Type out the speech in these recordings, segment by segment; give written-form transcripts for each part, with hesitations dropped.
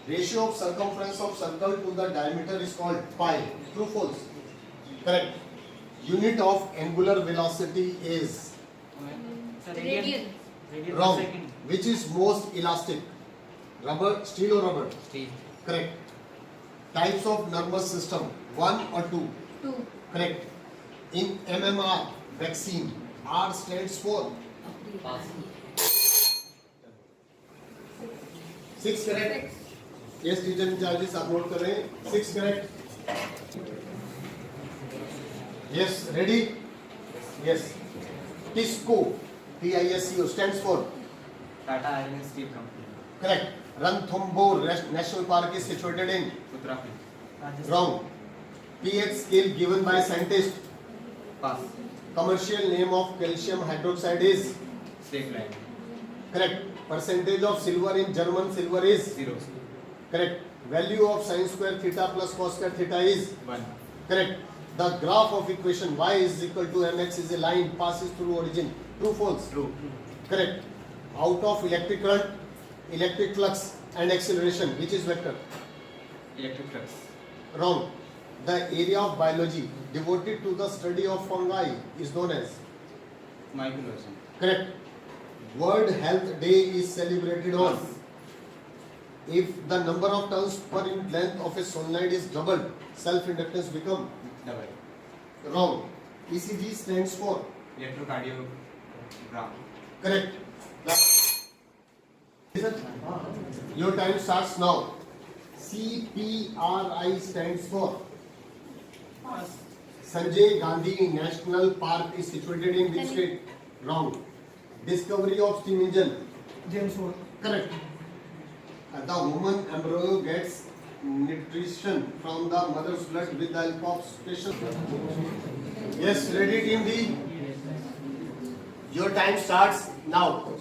Ratio of circumference of circle to the diameter is called pi. True, false? Correct. Unit of angular velocity is Radian. wrong. Which is most elastic? Rubber, steel or rubber? Steel. Correct. Types of nervous system, 1 or 2? 2. Correct. In MMR, vaccine, R stands for? Pass. 6 correct. Yes, teacher in charges आप note कर रहे हैं. 6 correct. Yes, ready? Yes. TISCO, TISCO stands for? Tata Iron and Steel Company. Correct. Ranthambore National Park is situated in? Uttarakhand. Wrong. pH scale given by scientist? Pass. Commercial name of calcium hydroxide is? Safe line. Correct. Percentage of silver in German silver is? 0. Correct. Value of sin square theta plus cos square theta is? 1. Correct. The graph of equation y is equal to mx is a line passes through origin. True, false? True. Correct. Out of electric current, electric flux and acceleration, which is vector? Electric flux. Wrong. The area of biology devoted to the study of fungi is known as? Mycology. Correct. World Health Day is celebrated on? If the number of turns per unit length of a solenoid is doubled, self-inductance become? Double. Wrong. ECG stands for? Electrocardiogram. Correct. Your time starts now. CPRI stands for? Sanjay Gandhi National Park is situated in which state? Wrong. Discovery of steam engine? James Watt. Correct. The woman embryo gets nutrition from the mother's blood with the help of special. Yes, ready team D? Your time starts now.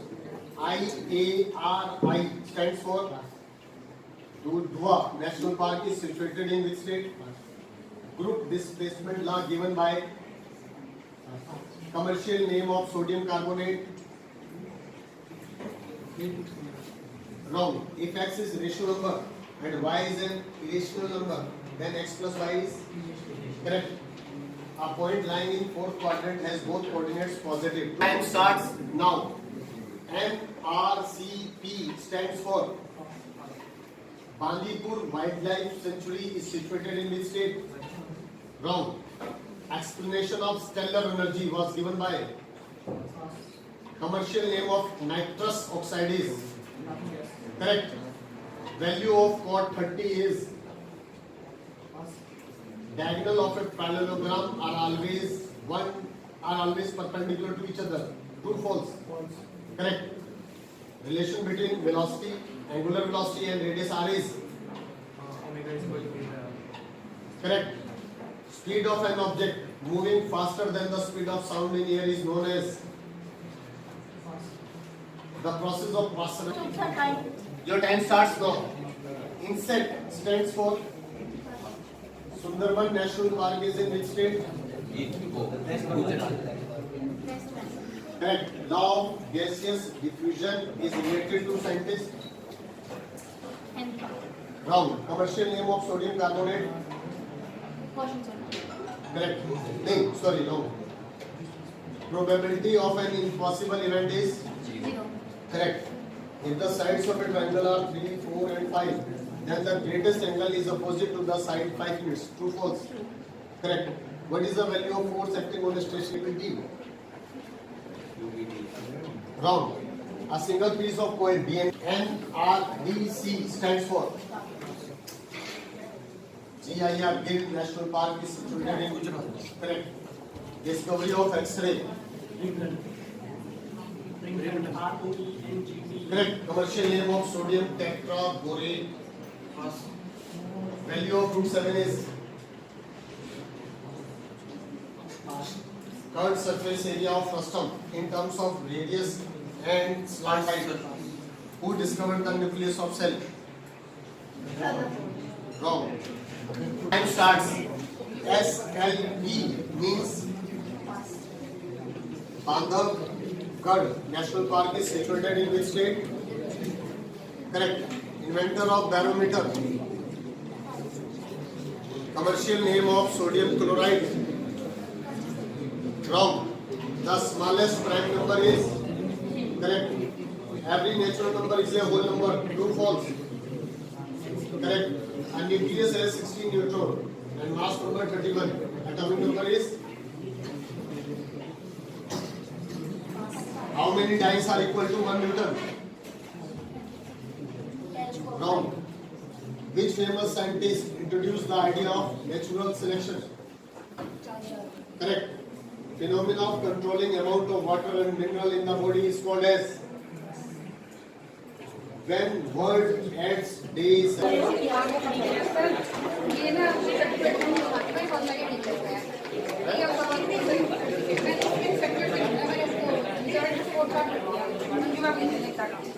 IARI stands for? Dudhwa National Park is situated in which state? Group displacement law given by? Commercial name of sodium carbonate? Wrong. If x is rational number and y is an irrational number, then x plus y is? Correct. A point lying in fourth quadrant has both coordinates positive. Time starts now. MRCP stands for? Bandipur Wildlife Sanctuary is situated in which state? Wrong. Explanation of stellar energy was given by? Commercial name of nitrous oxide is? Correct. Value of cot 30 is? Diagonal of a parallelogram are always perpendicular to each other. True, false? Correct. Relation between velocity, angular velocity and radius r is? Omega is equal to beta. Correct. Speed of an object moving faster than the speed of sound in air is known as? The process of passing. Your time starts now. INSET stands for? Sundarban National Park is in which state? Correct. Law of gaseous diffusion is related to scientists? Wrong. Commercial name of sodium carbonate? Correct. No, sorry, no. Probability of an impossible event is? 0. Correct. If the sides of a triangle are 3, 4 and 5, then the greatest angle is opposite to the side 5 units. True, false? Correct. What is the value of force acting on a stationary beam? Wrong. A single piece of coil NRDC stands for? GIR Gir National Park is situated in Gujarat. Correct. Discovery of X-ray? Correct. Commercial name of sodium tetraborate? Value of root 7 is? Curved surface area of frustum in terms of radius and slant height. Who discovered the nucleus of cell? Wrong. Time starts. SLP means? Bandhavgarh National Park is situated in which state? Correct. Inventor of barometer. Commercial name of sodium chloride. Wrong. The smallest prime number is correct. Every natural number is a whole number. True, false. Correct. And nucleus has 16 neutron and mass number 31. Atomic number is. How many dyes are equal to 1 Newton? Wrong. Which famous scientist introduced the idea of natural selection? Correct. Phenomena of controlling amount of water and mineral in the body is called as. When word adds days. ये ना certificate में कौन सा ये लिखा है ये अब मैं सेक्टर से मैंने उसको रिजल्ट स्कोर कार्ड कर दिया उनके बाद नहीं लिखता था